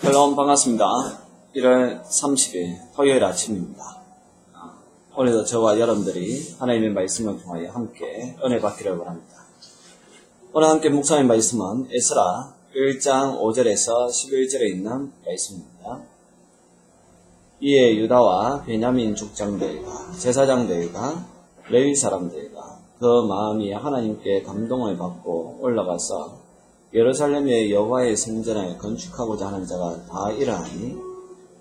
여러분 반갑습니다. 1월 30일 토요일 아침입니다. 오늘도 저와 여러분들이 하나님의 말씀을 통하여 함께 은혜 받기를 바랍니다. 오늘 함께 묵상할 말씀은 에스라 1장 5절에서 11절에 있는 말씀입니다. 이에 유다와 베냐민 족장들과 제사장들과 레위 사람들과 그 마음이 하나님께 감동을 받고 올라가서 예루살렘의 여호와의 성전을 건축하고자 하는 자가 다 일어나니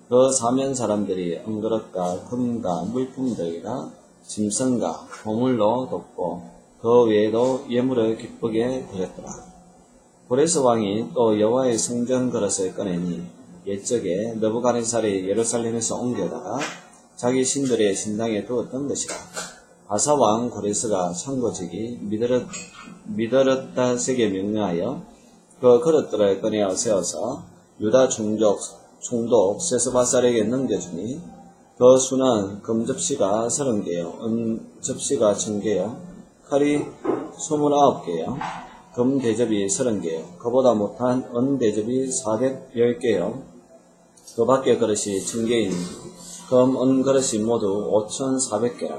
그 사면 사람들이 은그릇과 금과 물품들과 짐승과 보물로 돕고 그 외에도 예물을 기쁘게 드렸더라. 고레스 왕이 또 여호와의 성전 그릇을 꺼내니 옛적에 느부갓네살이 예루살렘에서 옮겨다가 자기 신들의 신당에 두었던 것이라. 바사 왕 고레스가 창고직이 미드르다색에 명령하여 그 그릇들을 꺼내어 세워서 유다 총독 세스바살에게 넘겨주니 그 수는 금 접시가 30개요, 은 접시가 1000개요, 칼이 29개요, 금 대접이 30개요, 그보다 못한 은 대접이 410개요, 그 밖에 그릇이 1000개이니 금, 은 그릇이 모두 5400개라.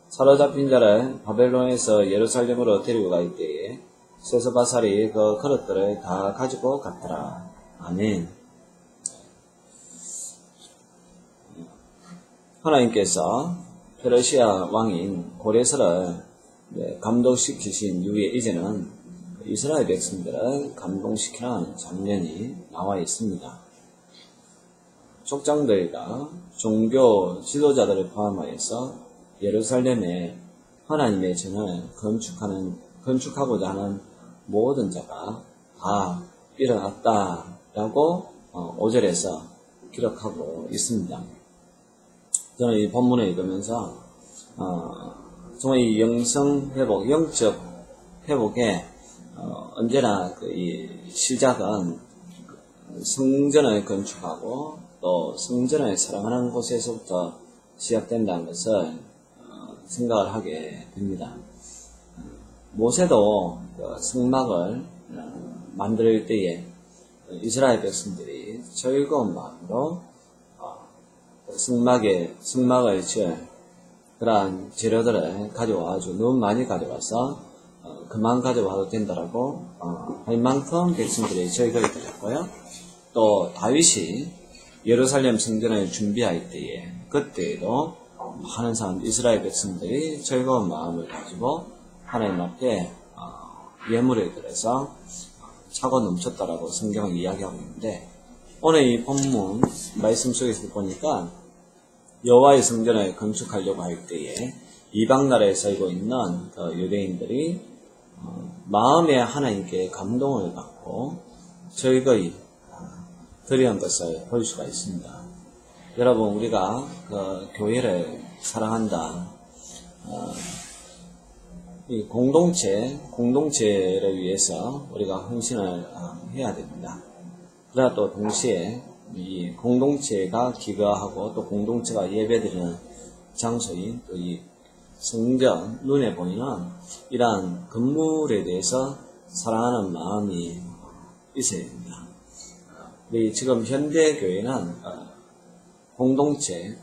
사로잡힌 자를 바벨론에서 예루살렘으로 데리고 갈 때에 세스바살이 그 그릇들을 다 가지고 갔더라. 아멘. 하나님께서 페르시아 왕인 고레스를 감동시키신 이후에 이제는 이스라엘 백성들을 감동시키는 장면이 나와 있습니다. 족장들과 종교 지도자들을 포함하여서 예루살렘에 하나님의 전을 건축하고자 하는 모든 자가 다 일어났다라고 5절에서 기록하고 있습니다. 저는 이 본문을 읽으면서 정말 이 영성 회복, 영적 회복에 언제나 이 시작은 성전을 건축하고 또 성전을 사랑하는 곳에서부터 시작된다는 것을 생각을 하게 됩니다. 모세도 성막을 만들 때에 이스라엘 백성들이 즐거운 마음으로 성막을 지을 그러한 재료들을 가져와가지고 너무 많이 가져와서 그만 가져와도 된다라고 할 만큼 백성들이 즐거이 드렸고요. 또 다윗이 예루살렘 성전을 준비할 때에 그때에도 많은 사람 이스라엘 백성들이 즐거운 마음을 가지고 하나님 앞에 예물을 드려서 차고 넘쳤다라고 성경은 이야기하고 있는데, 오늘 이 본문 말씀 속에서 보니까 여호와의 성전을 건축하려고 할 때에 이방 나라에 살고 있는 그 유대인들이 마음에 하나님께 감동을 받고 즐거이 드리는 것을 볼 수가 있습니다. 여러분, 우리가 그 교회를 사랑한다, 이 공동체를 위해서 우리가 헌신을 해야 됩니다. 그러나 또 동시에 이 공동체가 기거하고 또 공동체가 예배드리는 장소인 또 이 성전, 눈에 보이는 이러한 건물에 대해서 사랑하는 마음이 있어야 됩니다. 지금 현대교회는 공동체가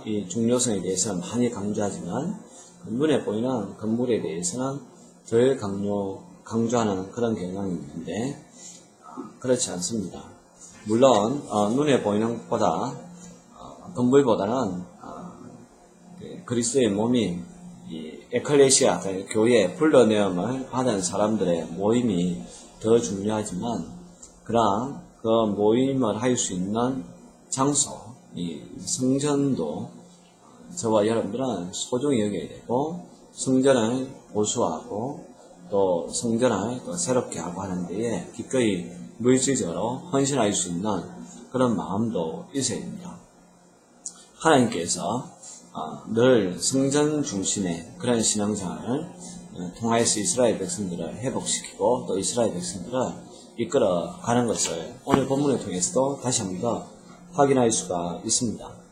이 중요성에 대해서 많이 강조하지만 눈에 보이는 건물에 대해서는 덜 강조하는 그런 경향이 있는데, 그렇지 않습니다. 물론 눈에 보이는 것보다 건물보다는 그리스도의 몸이 이 에클레시아, 교회의 불러내음을 받은 사람들의 모임이 더 중요하지만, 그러나 그 모임을 할 수 있는 장소, 이 성전도 저와 여러분들은 소중히 여겨야 되고, 성전을 보수하고 또 성전을 또 새롭게 하고 하는 데에 기꺼이 물질적으로 헌신할 수 있는 그런 마음도 있어야 됩니다. 하나님께서 늘 성전 중심의 그런 신앙생활을 통하여서 이스라엘 백성들을 회복시키고 또 이스라엘 백성들을 이끌어 가는 것을 오늘 본문을 통해서도 다시 한 번 더 확인할 수가 있습니다.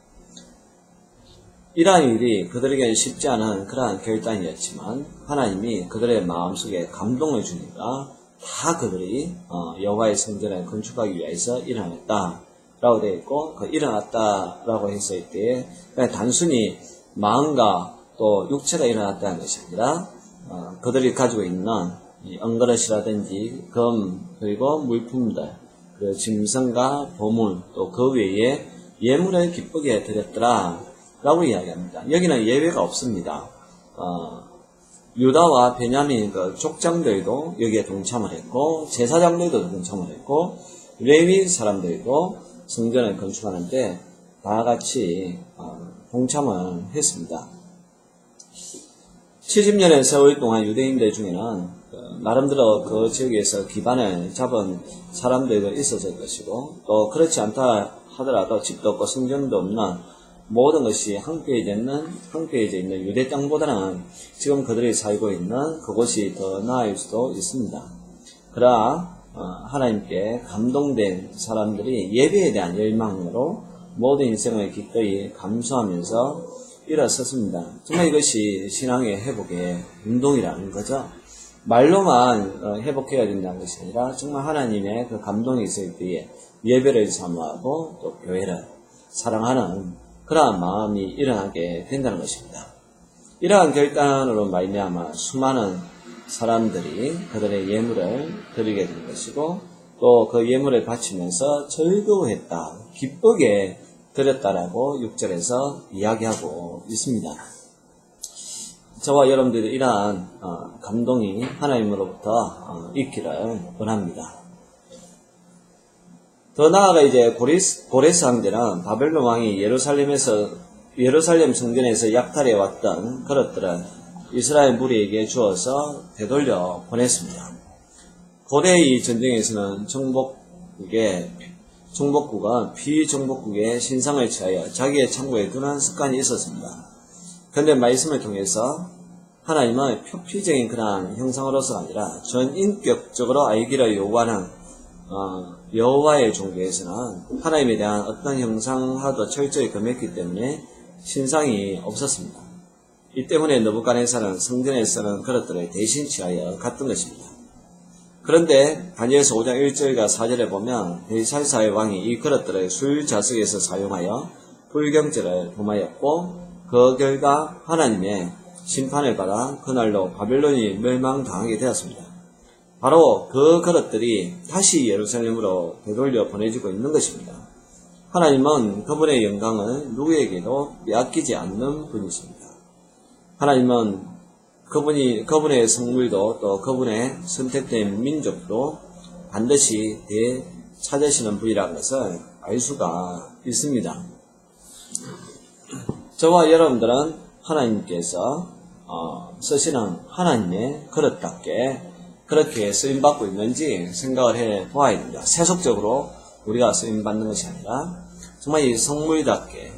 이러한 일이 그들에게 쉽지 않은 그러한 결단이었지만 하나님이 그들의 마음속에 감동을 주니까 다 그들이 여호와의 성전을 건축하기 위해서 일어났다라고 되어 있고, 그 일어났다라고 했을 때에 그냥 단순히 마음과 또 육체가 일어났다는 것이 아니라 그들이 가지고 있는 이 은그릇이라든지 금, 그리고 물품들, 그 짐승과 보물, 또 그 외에 예물을 기쁘게 드렸더라 라고 이야기합니다. 여기는 예외가 없습니다. 유다와 베냐민 그 족장들도 여기에 동참을 했고, 제사장들도 동참을 했고, 레위 사람들도 성전을 건축하는데 다 같이 동참을 했습니다. 70년의 세월 동안 유대인들 중에는 나름대로 그 지역에서 기반을 잡은 사람들도 있었을 것이고, 또 그렇지 않다 하더라도 집도 없고 성전도 없는 모든 것이 황폐해져 있는 유대 땅보다는 지금 그들이 살고 있는 그곳이 더 나을 수도 있습니다. 그러나 하나님께 감동된 사람들이 예배에 대한 열망으로 모든 인생을 기꺼이 감수하면서 일어섰습니다. 정말 이것이 신앙의 회복의 운동이라는 거죠. 말로만 회복해야 된다는 것이 아니라 정말 하나님의 그 감동이 있을 때에 예배를 사모하고 또 교회를 사랑하는 그러한 마음이 일어나게 된다는 것입니다. 이러한 결단으로 말미암아 수많은 사람들이 그들의 예물을 드리게 된 것이고, 또 그 예물을 바치면서 즐거워했다, 기쁘게 드렸다라고 6절에서 이야기하고 있습니다. 저와 여러분들도 이러한 감동이 하나님으로부터 있기를 원합니다. 더 나아가 이제 고레스 황제는 바벨론 왕이 예루살렘 성전에서 약탈해 왔던 그릇들을 이스라엘 무리에게 주어서 되돌려 보냈습니다. 고대 이 전쟁에서는 정복국은 피정복국의 신상을 취하여 자기의 창고에 두는 습관이 있었습니다. 그런데 말씀을 통해서 하나님은 표피적인 그러한 형상으로서가 아니라 전인격적으로 알기를 요구하는 여호와의 종교에서는 하나님에 대한 어떤 형상하도 철저히 금했기 때문에 신상이 없었습니다. 이 때문에 느부갓네살은 성전에 쓰는 그릇들을 대신 취하여 갔던 것입니다. 그런데 다니엘서 5장 1절과 4절에 보면 벨사살 왕이 이 그릇들을 술자석에서 사용하여 불경죄를 범하였고, 그 결과 하나님의 심판을 받아 그날로 바벨론이 멸망당하게 되었습니다. 바로 그 그릇들이 다시 예루살렘으로 되돌려 보내지고 있는 것입니다. 하나님은 그분의 영광을 누구에게도 빼앗기지 않는 분이십니다. 하나님은 그분의 성물도 또 그분의 선택된 민족도 반드시 되찾으시는 분이라는 것을 알 수가 있습니다. 저와 여러분들은 하나님께서 쓰시는 하나님의 그릇답게 그렇게 쓰임받고 있는지 생각을 해 보아야 됩니다. 세속적으로 우리가 쓰임받는 것이 아니라 정말 이 성물답게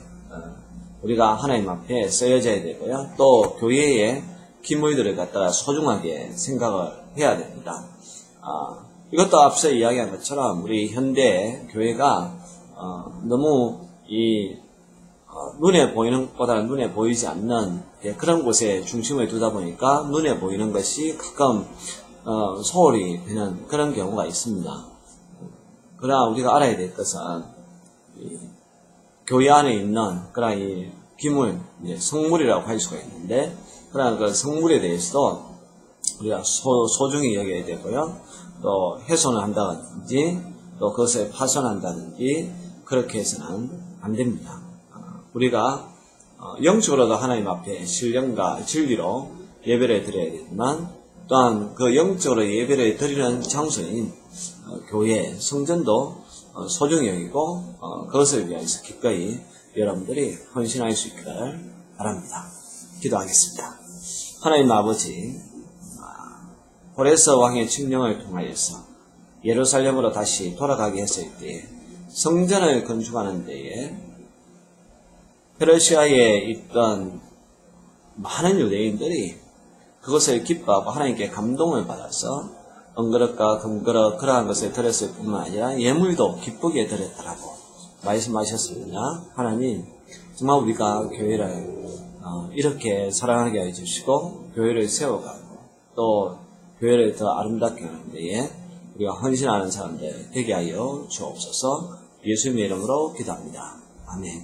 우리가 하나님 앞에 쓰여져야 되고요. 또 교회의 기물들을 갖다가 소중하게 생각을 해야 됩니다. 이것도 앞서 이야기한 것처럼 우리 현대 교회가 너무 이 눈에 보이는 것보다는 눈에 보이지 않는 그런 곳에 중심을 두다 보니까 눈에 보이는 것이 가끔 소홀히 되는 그런 경우가 있습니다. 그러나 우리가 알아야 될 것은 교회 안에 있는 그런 이 기물, 성물이라고 할 수가 있는데, 그러나 그 성물에 대해서도 우리가 소중히 여겨야 되고요. 또 훼손을 한다든지 또 그것을 파손한다든지 그렇게 해서는 안 됩니다. 우리가 영적으로도 하나님 앞에 신령과 진리로 예배를 드려야겠지만, 또한 그 영적으로 예배를 드리는 장소인 교회, 성전도 소중히 여기고 그것을 위해서 기꺼이 여러분들이 헌신할 수 있기를 바랍니다. 기도하겠습니다. 하나님 아버지, 고레스 왕의 칙령을 통하여서 예루살렘으로 다시 돌아가게 했을 때 성전을 건축하는 데에 페르시아에 있던 많은 유대인들이 그것을 기뻐하고 하나님께 감동을 받아서 은그릇과 금그릇 그러한 것을 드렸을 뿐만 아니라 예물도 기쁘게 드렸다라고 말씀하셨습니다. 하나님, 정말 우리가 교회를 이렇게 사랑하게 해주시고 교회를 세워가고 또 교회를 더 아름답게 하는 데에 우리가 헌신하는 사람들 되게 하여 주옵소서. 예수님의 이름으로 기도합니다. 아멘.